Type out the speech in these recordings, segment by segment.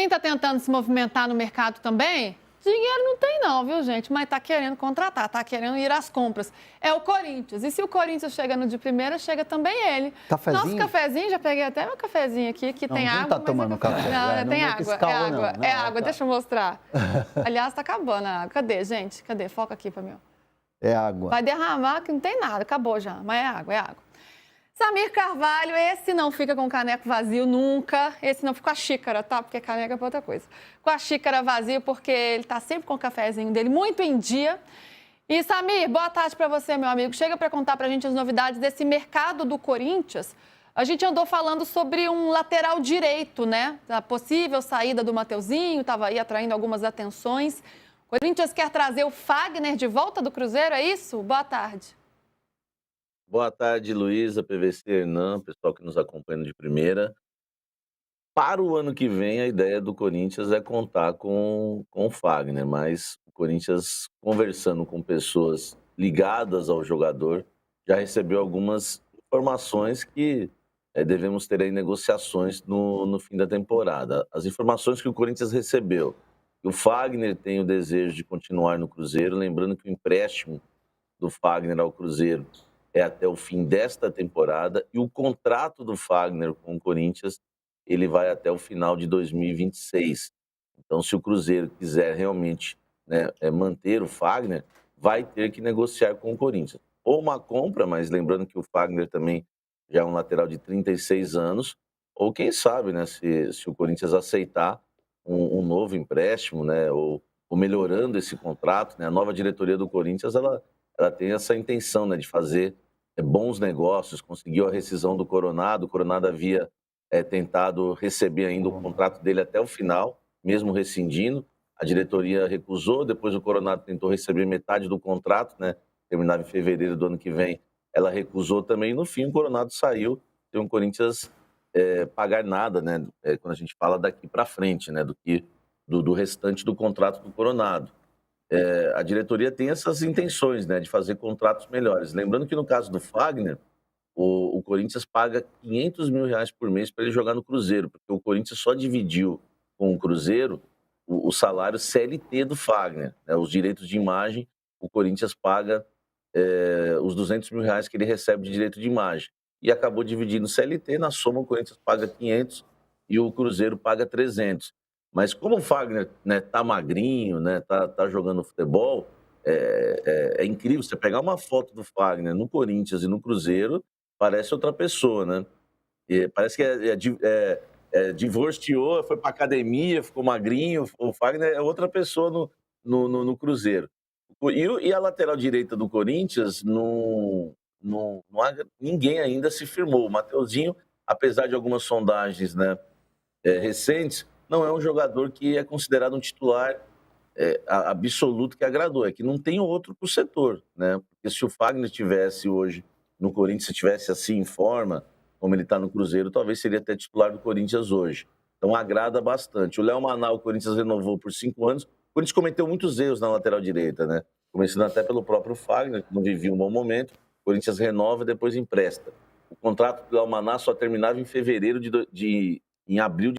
Quem está tentando se movimentar no mercado também, dinheiro não tem não, viu, gente? Mas está querendo contratar, está querendo ir às compras. É o Corinthians. E se o Corinthians chega no de primeira, chega também ele. Cafezinho? Nosso cafezinho, já peguei até meu cafezinho aqui, que Não, tem não água. tá mas tomando café. Não, Não tem mete esse água, caô, é água, não. Não, é água. tá. Deixa eu mostrar. Aliás, tá acabando a água. Cadê, gente? Cadê? Foca aqui para mim. É água. Vai derramar que não tem nada, acabou já, mas é água, é água. Samir Carvalho, esse não fica com o caneco vazio nunca. Esse não fica com a xícara, tá? Porque caneca é pra outra coisa. Com a xícara vazia, porque ele tá sempre com o cafezinho dele muito em dia. E Samir, boa tarde pra você, meu amigo. Chega pra contar pra gente as novidades desse mercado do Corinthians. A gente andou falando sobre um lateral direito, né? A possível saída do Mateuzinho, estava aí atraindo algumas atenções. O Corinthians quer trazer o Fagner de volta do Cruzeiro, é isso? Boa tarde. Boa tarde, Luísa, PVC, Hernan, pessoal que nos acompanha de primeira. Para o ano que vem, a ideia do Corinthians é contar com o Fagner, mas o Corinthians, conversando com pessoas ligadas ao jogador, já recebeu algumas informações que devemos ter aí negociações no fim da temporada. As informações que o Corinthians recebeu, que o Fagner tem o desejo de continuar no Cruzeiro, lembrando que o empréstimo do Fagner ao Cruzeiro é até o fim desta temporada e o contrato do Fagner com o Corinthians ele vai até o final de 2026. Então, se o Cruzeiro quiser realmente, né, manter o Fagner, vai ter que negociar com o Corinthians. Ou uma compra, mas lembrando que o Fagner também já é um lateral de 36 anos, ou quem sabe, né, se o Corinthians aceitar um novo empréstimo, né, ou melhorando esse contrato, né, a nova diretoria do Corinthians, ela tem essa intenção, né, de fazer bons negócios, conseguiu a rescisão do Coronado, o Coronado havia tentado receber ainda o contrato dele até o final, mesmo rescindindo, a diretoria recusou, depois o Coronado tentou receber metade do contrato, né, terminava em fevereiro do ano que vem, ela recusou também, e no fim o Coronado saiu, tem o Corinthians pagar nada, né, quando a gente fala daqui para frente, né, do restante do contrato do Coronado. A diretoria tem essas intenções, né, de fazer contratos melhores. Lembrando que no caso do Fagner, o Corinthians paga R$ 500 mil por mês para ele jogar no Cruzeiro, porque o Corinthians só dividiu com o Cruzeiro o salário CLT do Fagner, né, os direitos de imagem, o Corinthians paga os R$ 200 mil que ele recebe de direito de imagem. E acabou dividindo o CLT, na soma o Corinthians paga 500 e o Cruzeiro paga 300. Mas como o Fagner, né, tá magrinho, né, tá jogando futebol, é incrível. Você pegar uma foto do Fagner no Corinthians e no Cruzeiro, parece outra pessoa, né? E parece que divorciou, foi pra academia, ficou magrinho. O Fagner é outra pessoa no Cruzeiro. E a lateral direita do Corinthians, ninguém ainda se firmou. O Mateuzinho, apesar de algumas sondagens, né, recentes, não é um jogador que é considerado um titular absoluto que agradou. É que não tem outro para o setor, né? Porque se o Fagner estivesse hoje no Corinthians, se estivesse assim em forma, como ele está no Cruzeiro, talvez seria até titular do Corinthians hoje. Então agrada bastante. O Léo Maná, o Corinthians renovou por 5 anos. O Corinthians cometeu muitos erros na lateral direita, né? Começando até pelo próprio Fagner, que não vivia um bom momento. O Corinthians renova e depois empresta. O contrato do Léo Maná só terminava em fevereiro em abril de...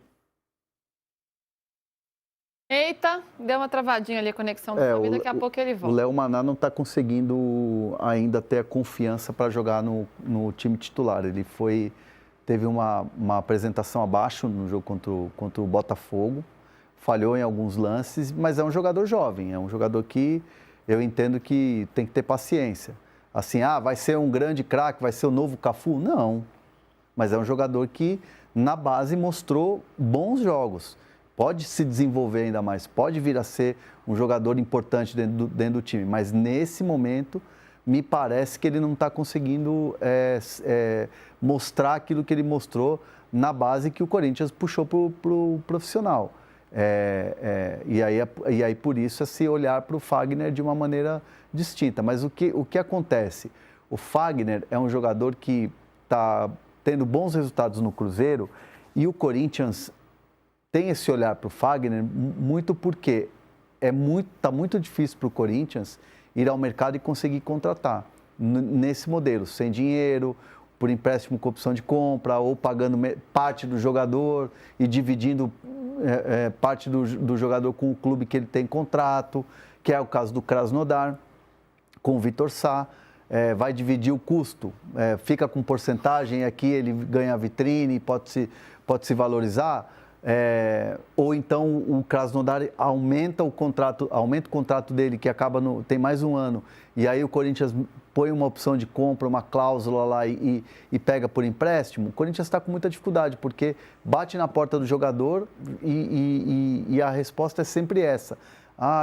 Eita, deu uma travadinha ali a conexão do Samir, daqui a pouco ele O volta. Léo Maná não está conseguindo ainda ter a confiança para jogar no time titular. Ele teve uma apresentação abaixo no jogo contra o Botafogo, falhou em alguns lances, mas é um jogador jovem, é um jogador que eu entendo que tem que ter paciência. Assim, vai ser um grande craque, vai ser o novo Cafu? Não, mas é um jogador que na base mostrou bons jogos. Pode se desenvolver ainda mais, pode vir a ser um jogador importante dentro do time, mas nesse momento me parece que ele não está conseguindo mostrar aquilo que ele mostrou na base que o Corinthians puxou para o profissional. E aí por isso é se olhar para o Fagner de uma maneira distinta. Mas o que acontece? O Fagner é um jogador que está tendo bons resultados no Cruzeiro e o Corinthians tem esse olhar para o Fagner muito porque está muito difícil para o Corinthians ir ao mercado e conseguir contratar nesse modelo, sem dinheiro, por empréstimo com opção de compra ou pagando parte do jogador e dividindo parte do jogador com o clube que ele tem contrato, que é o caso do Krasnodar, com o Vitor Sá. Vai dividir o custo, fica com porcentagem, aqui ele ganha a vitrine, pode se valorizar, ou então o Krasnodar aumenta o contrato dele, que tem mais um ano, e aí o Corinthians põe uma opção de compra, uma cláusula lá e pega por empréstimo. O Corinthians está com muita dificuldade, porque bate na porta do jogador e a resposta é sempre essa.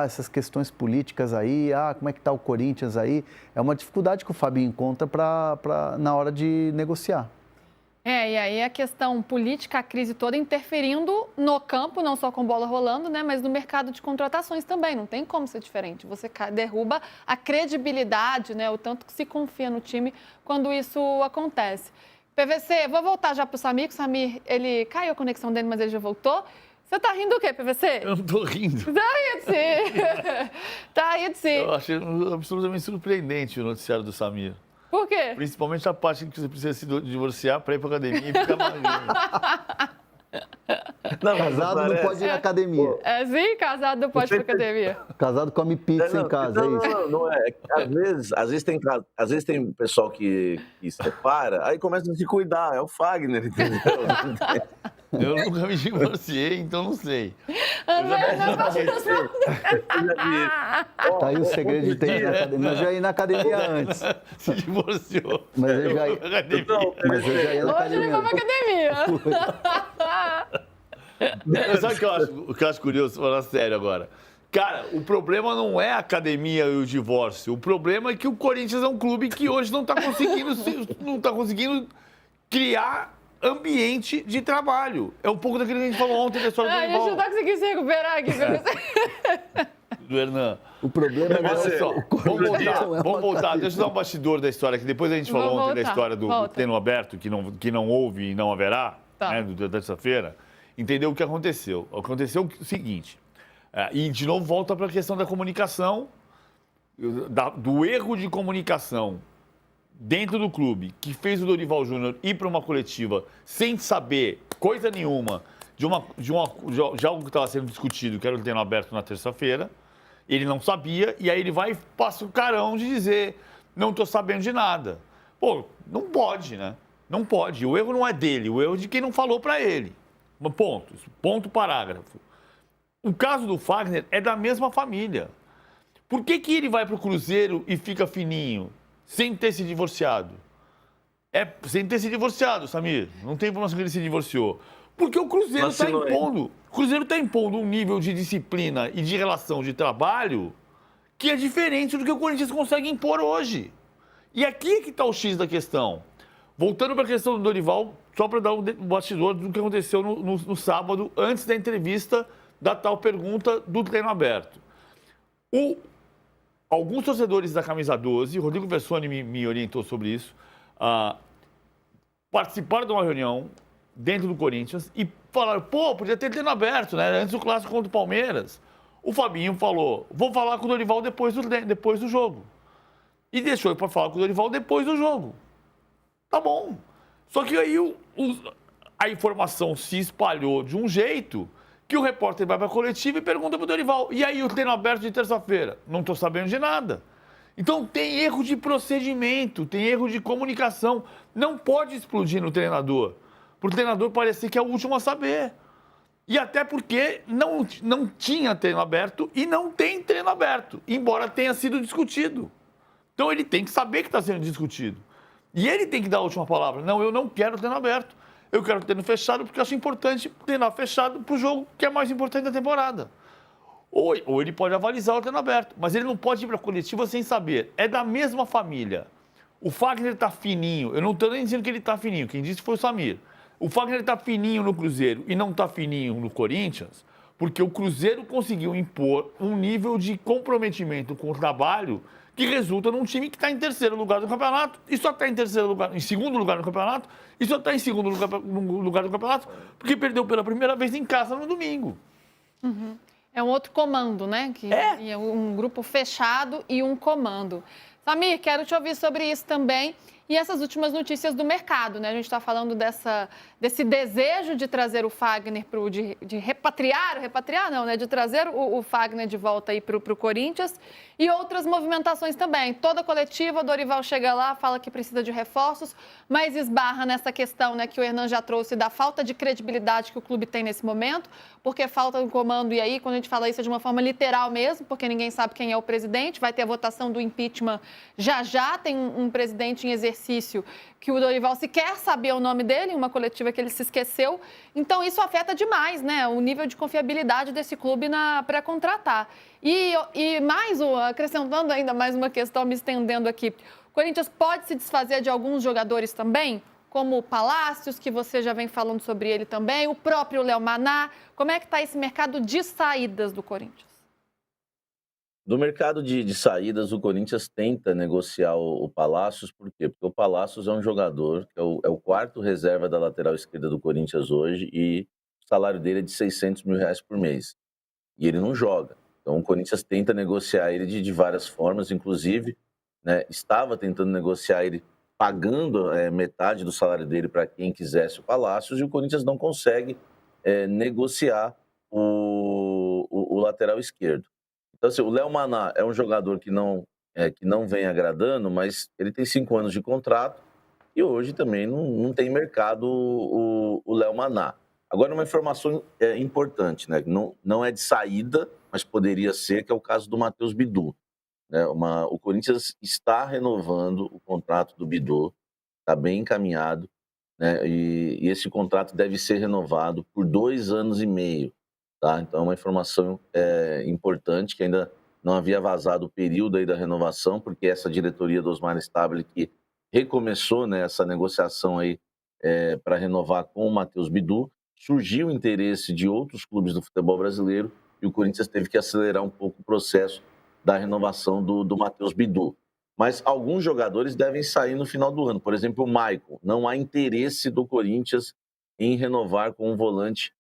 Essas questões políticas aí, como é que está o Corinthians aí? É uma dificuldade que o Fabinho encontra na hora de negociar. E aí a questão política, a crise toda interferindo no campo, não só com bola rolando, né, mas no mercado de contratações também. Não tem como ser diferente. Você derruba a credibilidade, né, o tanto que se confia no time quando isso acontece. PVC, vou voltar já para o Samir, Samir, ele caiu a conexão dele, mas ele já voltou. Você tá rindo do quê, PVC? Eu não tô rindo. Tá rindo sim. Tá rindo sim. Eu achei absolutamente surpreendente o noticiário do Samir. Por quê? Principalmente a parte que você precisa se divorciar para ir pra academia e ficar magrinho. Casado não pode ir na academia. Sim, casado não pode ir pra academia. Casado come pizza em casa, é isso? Não é. Às vezes tem pessoal que separa, aí começa a se cuidar. É o Fagner, entendeu? Eu nunca me divorciei, então não sei. Tá aí o segredo de ter ido na academia. Eu já ia na academia antes. Se divorciou. Mas eu já ia na Hoje ele vai pra academia. Sabe o que eu acho curioso, falando sério agora? Cara, o problema não é a academia e o divórcio. O problema é que o Corinthians é um clube que hoje não está conseguindo criar ambiente de trabalho. É um pouco daquilo que a gente falou ontem da história do Dorival. A gente não tá conseguindo se recuperar aqui. Do Hernan. O problema é Vamos voltar. Deixa eu dar um bastidor da história, que depois a gente falou ontem da história do treino aberto, que não houve e não haverá, né, da terça-feira. Entendeu o que aconteceu? Aconteceu o seguinte, e de novo volta para a questão da comunicação, do erro de comunicação dentro do clube, que fez o Dorival Júnior ir para uma coletiva sem saber coisa nenhuma de algo que estava sendo discutido, que era o treino aberto na terça-feira. Ele não sabia, e aí ele vai e passa o carão de dizer, não estou sabendo de nada. Pô, não pode, né? Não pode. O erro não é dele, o erro é de quem não falou para ele. Ponto, parágrafo. O caso do Fagner é da mesma família. Por que ele vai para o Cruzeiro e fica fininho, sem ter se divorciado? Sem ter se divorciado, Samir. Não tem informação que ele se divorciou. Porque o Cruzeiro está impondo. O Cruzeiro está impondo um nível de disciplina e de relação de trabalho que é diferente do que o Corinthians consegue impor hoje. E aqui é que está o X da questão. Voltando para a questão do Dorival, só para dar um bastidor do que aconteceu no sábado, antes da entrevista da tal pergunta do treino aberto. Alguns torcedores da Camisa 12, Rodrigo Versoni me orientou sobre isso, participaram de uma reunião dentro do Corinthians e falaram, podia ter treino aberto, né? Antes do clássico contra o Palmeiras. O Fabinho falou, vou falar com o Dorival depois do jogo. E deixou para falar com o Dorival depois do jogo. Tá bom. Só que aí a informação se espalhou de um jeito que o repórter vai para a coletiva e pergunta para o Dorival, e aí o treino aberto de terça-feira? Não estou sabendo de nada. Então tem erro de procedimento, tem erro de comunicação. Não pode explodir no treinador. Para o treinador parecer que é o último a saber. E até porque não tinha treino aberto e não tem treino aberto, embora tenha sido discutido. Então ele tem que saber que está sendo discutido. E ele tem que dar a última palavra. Não, eu não quero treino aberto. Eu quero treino fechado porque eu acho importante treinar fechado para o jogo que é mais importante da temporada. Ou ele pode avalizar o treino aberto, mas ele não pode ir para a coletiva sem saber. É da mesma família. O Fagner está fininho. Eu não estou nem dizendo que ele está fininho. Quem disse foi o Samir. O Fagner está fininho no Cruzeiro e não está fininho no Corinthians porque o Cruzeiro conseguiu impor um nível de comprometimento com o trabalho que resulta num time que está em terceiro lugar do campeonato e só está em segundo lugar no campeonato e só está em segundo lugar do campeonato porque perdeu pela primeira vez em casa no domingo. Uhum. É um outro comando, né? É um grupo fechado e um comando. Samir, quero te ouvir sobre isso também. e essas últimas notícias do mercado, né? A gente está falando desse desejo de trazer o Fagner, de repatriar não, né? De trazer o Fagner de volta aí para o Corinthians e outras movimentações também. Toda coletiva, o Dorival chega lá, fala que precisa de reforços, mas esbarra nessa questão, né, que o Hernan já trouxe da falta de credibilidade que o clube tem nesse momento, porque falta um comando, e aí quando a gente fala isso é de uma forma literal mesmo, porque ninguém sabe quem é o presidente, vai ter a votação do impeachment já, tem um presidente em exercício que o Dorival sequer sabia o nome dele, em uma coletiva que ele se esqueceu, então isso afeta demais, né, o nível de confiabilidade desse clube para contratar. E mais, acrescentando ainda mais uma questão, me estendendo aqui, o Corinthians pode se desfazer de alguns jogadores também, como o Palácios, que você já vem falando sobre ele também, o próprio Léo Maná. Como é que está esse mercado de saídas do Corinthians? Do mercado de saídas, o Corinthians tenta negociar o Palácios, por quê? Porque o Palácios é um jogador, que é o quarto reserva da lateral esquerda do Corinthians hoje, e o salário dele é de R$600 mil por mês. E ele não joga. Então o Corinthians tenta negociar ele de várias formas, inclusive, né, estava tentando negociar ele pagando metade do salário dele para quem quisesse o Palácios, e o Corinthians não consegue negociar o lateral esquerdo. Então, assim, o Léo Maná é um jogador que não vem agradando, mas ele tem 5 anos de contrato e hoje também não tem mercado o Léo Maná. Agora, uma informação importante, né? Não é de saída, mas poderia ser, que é o caso do Matheus Bidu. Né? O Corinthians está renovando o contrato do Bidu, está bem encaminhado, né? E esse contrato deve ser renovado por 2 anos e meio. Tá? Então, é uma informação importante, que ainda não havia vazado o período aí da renovação, porque essa diretoria do Osmar Stabile que recomeçou, né, essa negociação aí para renovar com o Matheus Bidu, surgiu o interesse de outros clubes do futebol brasileiro e o Corinthians teve que acelerar um pouco o processo da renovação do Matheus Bidu. Mas alguns jogadores devem sair no final do ano. Por exemplo, o Maicon. Não há interesse do Corinthians em renovar com o volante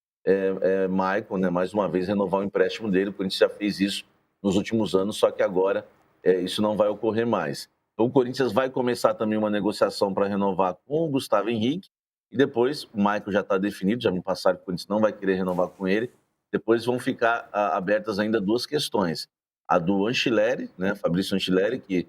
Maicon, né? Mais uma vez, renovar o empréstimo dele. O Corinthians já fez isso nos últimos anos, só que agora isso não vai ocorrer mais. Então, o Corinthians vai começar também uma negociação para renovar com o Gustavo Henrique, e depois o Maicon já está definido, já me passaram que o Corinthians não vai querer renovar com ele. Depois vão ficar abertas ainda 2 questões. A do Anchileri, né? Fabrício Anchileri, que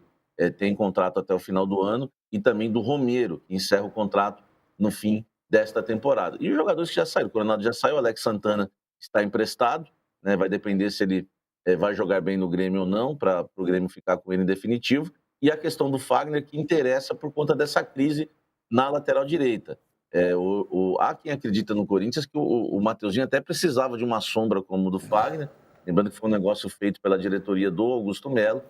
tem contrato até o final do ano, e também do Romero, que encerra o contrato no fim desta temporada. E os jogadores que já saíram, o Coronado já saiu, o Alex Santana está emprestado, né? Vai depender se ele vai jogar bem no Grêmio ou não, para o Grêmio ficar com ele em definitivo. E a questão do Fagner, que interessa por conta dessa crise na lateral direita. Há quem acredita no Corinthians que o Mateuzinho até precisava de uma sombra como o do Fagner, lembrando que foi um negócio feito pela diretoria do Augusto Melo,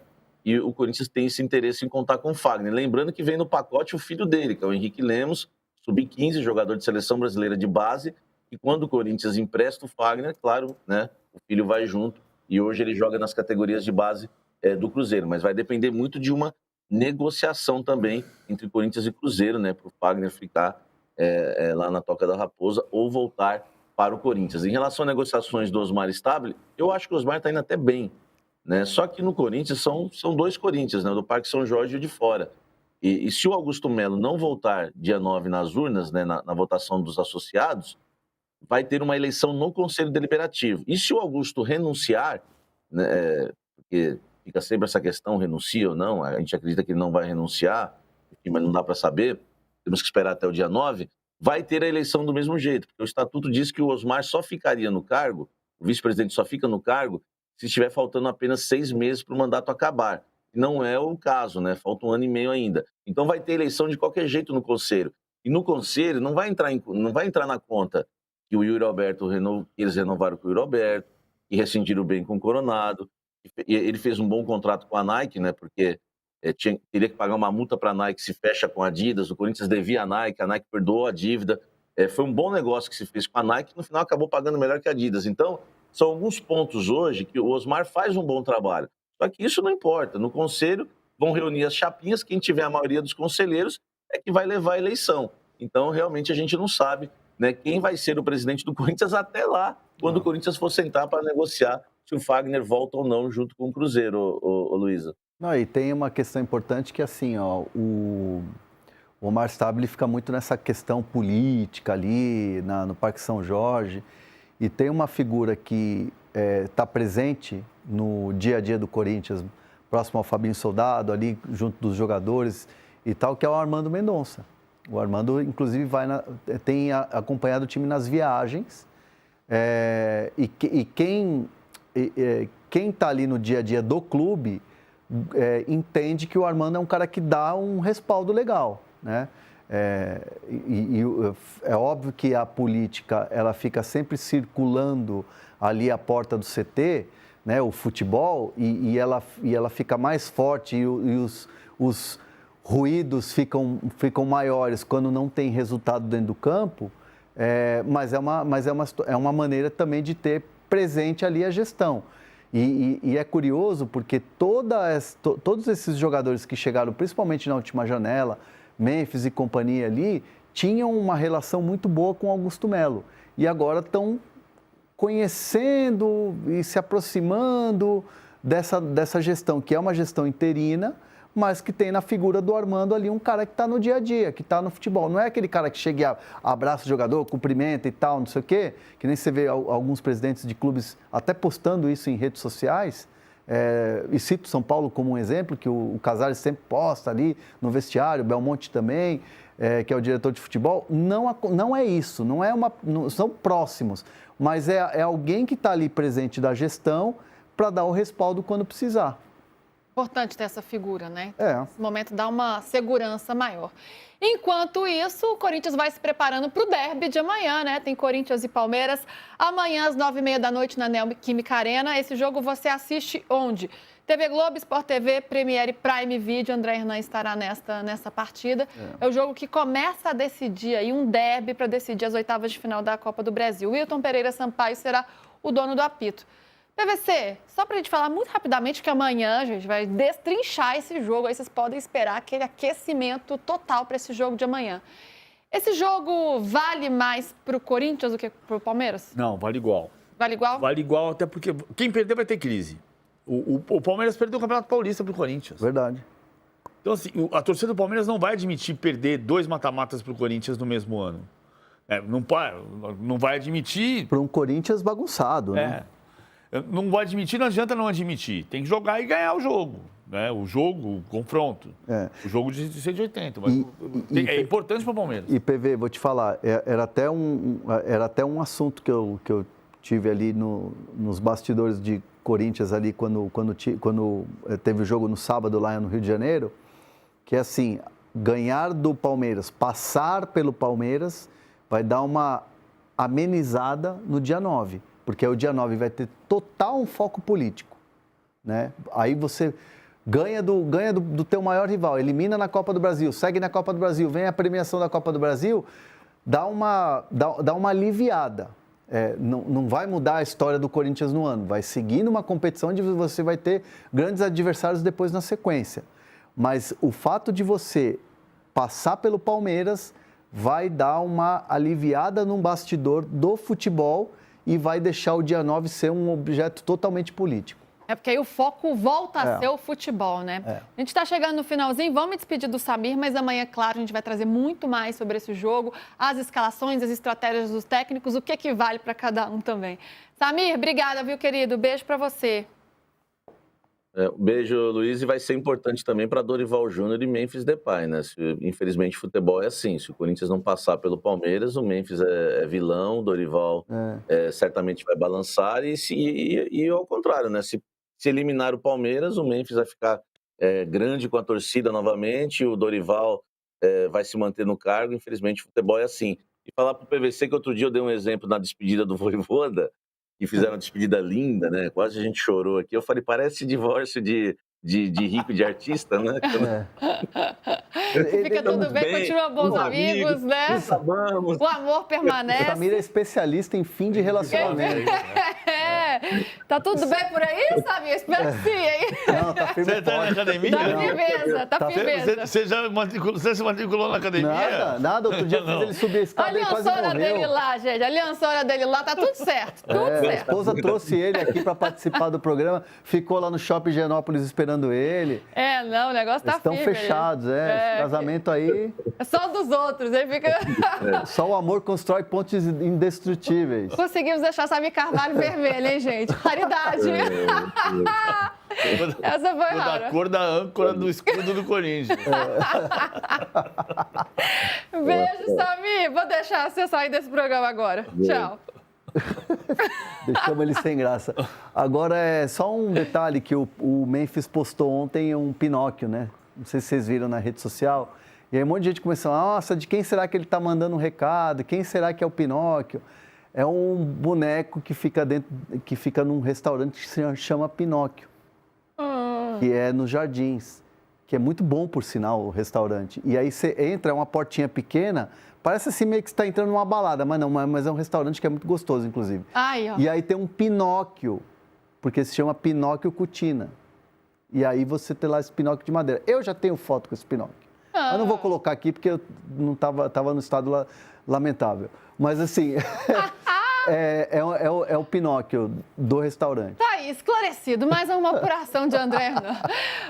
e o Corinthians tem esse interesse em contar com o Fagner. Lembrando que vem no pacote o filho dele, que é o Henrique Lemos, sub-15, jogador de seleção brasileira de base, e quando o Corinthians empresta o Fagner, claro, né, o filho vai junto, e hoje ele joga nas categorias de base do Cruzeiro, mas vai depender muito de uma negociação também entre Corinthians e Cruzeiro, né, para o Fagner ficar lá na Toca da Raposa ou voltar para o Corinthians. Em relação a negociações do Osmar Stabile, eu acho que o Osmar está indo até bem, né? Só que no Corinthians são 2 Corinthians, né? O do Parque São Jorge e o de fora. E se o Augusto Melo não voltar dia 9 nas urnas, né, na votação dos associados, vai ter uma eleição no Conselho Deliberativo. E se o Augusto renunciar, né, porque fica sempre essa questão, renuncia ou não, a gente acredita que ele não vai renunciar, mas não dá para saber, temos que esperar até o dia 9, vai ter a eleição do mesmo jeito, porque o estatuto diz que o Osmar só ficaria no cargo, o vice-presidente só fica no cargo, se estiver faltando apenas 6 meses para o mandato acabar. Não é o caso, né? Falta 1 ano e meio ainda. Então vai ter eleição de qualquer jeito no Conselho. E no Conselho não vai entrar na conta que o Yuri Alberto eles renovaram com o Yuri Alberto, que rescindiram bem com o Coronado. E ele fez um bom contrato com a Nike, né? Porque teria que pagar uma multa para a Nike se fecha com a Adidas. O Corinthians devia a Nike perdoou a dívida. Foi um bom negócio que se fez com a Nike, no final acabou pagando melhor que a Adidas. Então, são alguns pontos hoje que o Osmar faz um bom trabalho. Só que isso não importa. No Conselho, vão reunir as chapinhas, quem tiver a maioria dos conselheiros é que vai levar a eleição. Então, realmente, a gente não sabe, né, quem vai ser o presidente do Corinthians até lá, quando o Corinthians for sentar para negociar se o Fagner volta ou não junto com o Cruzeiro, Luísa. Não, e tem uma questão importante que, assim, ó, O Omar Stabile fica muito nessa questão política ali, no Parque São Jorge. E tem uma figura que está presente no dia a dia do Corinthians, próximo ao Fabinho Soldado, ali junto dos jogadores e tal, que é o Armando Mendonça. O Armando, inclusive, tem acompanhado o time nas viagens. Quem está ali no dia a dia do clube entende que o Armando é um cara que dá um respaldo legal, né? É óbvio que a política ela fica sempre circulando ali a porta do CT, né, o futebol, e ela fica mais forte e os ruídos ficam maiores quando não tem resultado dentro do campo, mas é uma maneira também de ter presente ali a gestão. E é curioso porque todos esses jogadores que chegaram, principalmente na última janela, Memphis e companhia ali, tinham uma relação muito boa com Augusto Melo. E agora estão conhecendo e se aproximando dessa gestão, que é uma gestão interina, mas que tem na figura do Armando ali um cara que está no dia a dia, que está no futebol. Não é aquele cara que chega e abraça o jogador, cumprimenta e tal, não sei o quê, que nem você vê alguns presidentes de clubes até postando isso em redes sociais. E cito São Paulo como um exemplo, que o Casares sempre posta ali no vestiário, Belmonte também, que é o diretor de futebol. Não é isso, não são próximos, mas é alguém que está ali presente da gestão para dar o respaldo quando precisar. Importante ter essa figura, né? Nesse momento dá uma segurança maior. Enquanto isso, o Corinthians vai se preparando para o derby de amanhã, né? Tem Corinthians e Palmeiras amanhã às 9h30 na Neoquímica Arena. Esse jogo você assiste onde? TV Globo, Sport TV, Premiere, Prime Video. André Hernan estará nessa partida. É o jogo que começa a decidir aí um derby para decidir as oitavas de final da Copa do Brasil. Wilton Pereira Sampaio será o dono do apito. PVC, só para a gente falar muito rapidamente que amanhã a gente vai destrinchar esse jogo, aí vocês podem esperar aquele aquecimento total para esse jogo de amanhã. Esse jogo vale mais para o Corinthians do que para o Palmeiras? Não, vale igual. Vale igual? Vale igual, até porque quem perder vai ter crise. O Palmeiras perdeu o Campeonato Paulista para o Corinthians. Verdade. Então, assim, a torcida do Palmeiras não vai admitir perder 2 mata-matas para o Corinthians no mesmo ano. Não vai admitir... Para um Corinthians bagunçado, né? Não vou admitir, não adianta não admitir. Tem que jogar e ganhar o jogo. Né? O jogo, o confronto. O jogo de 180. Mas é importante para o Palmeiras. E, PV, vou te falar, era até um assunto que eu tive ali nos bastidores de Corinthians, ali quando teve o jogo no sábado lá no Rio de Janeiro, que é assim, ganhar do Palmeiras, passar pelo Palmeiras, vai dar uma amenizada no dia 9. Porque o dia 9 vai ter total um foco político, né? Aí você ganha do teu maior rival, elimina na Copa do Brasil, segue na Copa do Brasil, vem a premiação da Copa do Brasil, dá uma aliviada. Não vai mudar a história do Corinthians no ano, vai seguir numa competição onde você vai ter grandes adversários depois na sequência. Mas o fato de você passar pelo Palmeiras vai dar uma aliviada num bastidor do futebol e vai deixar o dia 9 ser um objeto totalmente político. Porque aí o foco volta a ser o futebol, né? A gente está chegando no finalzinho, vamos me despedir do Samir, mas amanhã, claro, a gente vai trazer muito mais sobre esse jogo, as escalações, as estratégias dos técnicos, o que vale para cada um também. Samir, obrigada, viu, querido? Beijo para você. Beijo, Luiz, e vai ser importante também para Dorival Júnior e Memphis Depay, né? Infelizmente, futebol é assim, se o Corinthians não passar pelo Palmeiras, o Memphis é vilão, o Dorival certamente vai balançar, e ao contrário, né? Se eliminar o Palmeiras, o Memphis vai ficar grande com a torcida novamente, o Dorival vai se manter no cargo, infelizmente, futebol é assim. E falar para o PVC que outro dia eu dei um exemplo na despedida do Vojvoda, que fizeram uma despedida linda, né? Quase a gente chorou aqui. Eu falei, parece divórcio de rico, de artista, né? Fica tudo bem, continua bons amigos, né? Acabamos. O amor permanece. O Samir é especialista em fim de relacionamento. Tá tudo bem por aí, Samir? Espero que sim, hein? Não, tá firme Você e tá na forte. academia? Tá firmeza, tá firmeza. Você se matriculou na academia? Nada. Outro dia eu fiz ele subir a A escada e quase aliançora dele morreu. lá, gente. A aliançora dele lá, tá tudo certo. Tudo A certo. esposa trouxe ele aqui para participar do programa, ficou lá no Shopping Higienópolis esperando ele. É, não, o negócio tá Eles estão firme. fechados, Esse casamento aí, É só dos outros, ele fica... só o amor constrói pontes indestrutíveis. Conseguimos deixar Samir Carvalho vermelho, hein, gente? Raridade. Essa foi Da rara. cor da âncora do escudo do Corinthians. Beijo, Samir. Vou deixar você sair desse programa agora. Tchau. Deixamos ele sem graça. Agora, é só um detalhe que o Memphis postou ontem, um Pinóquio, né? Não sei se vocês viram na rede social. E aí um monte de gente começou, nossa, de quem será que ele está mandando um recado? Quem será que é o Pinóquio? É um boneco que fica num restaurante que se chama Pinóquio, que é nos Jardins, que é muito bom, por sinal, o restaurante. E aí você entra, é uma portinha pequena, parece assim meio que você está entrando numa balada, mas não, mas é um restaurante que é muito gostoso, inclusive. Aí, ó. E aí tem um Pinóquio, porque se chama Pinóquio Cutina. E aí você tem lá esse Pinóquio de madeira. Eu já tenho foto com esse Pinóquio. Eu não vou colocar aqui porque eu não tava no estado lamentável. Mas assim, é o Pinóquio do restaurante. Tá aí, esclarecido. Mais uma apuração de André Hernan.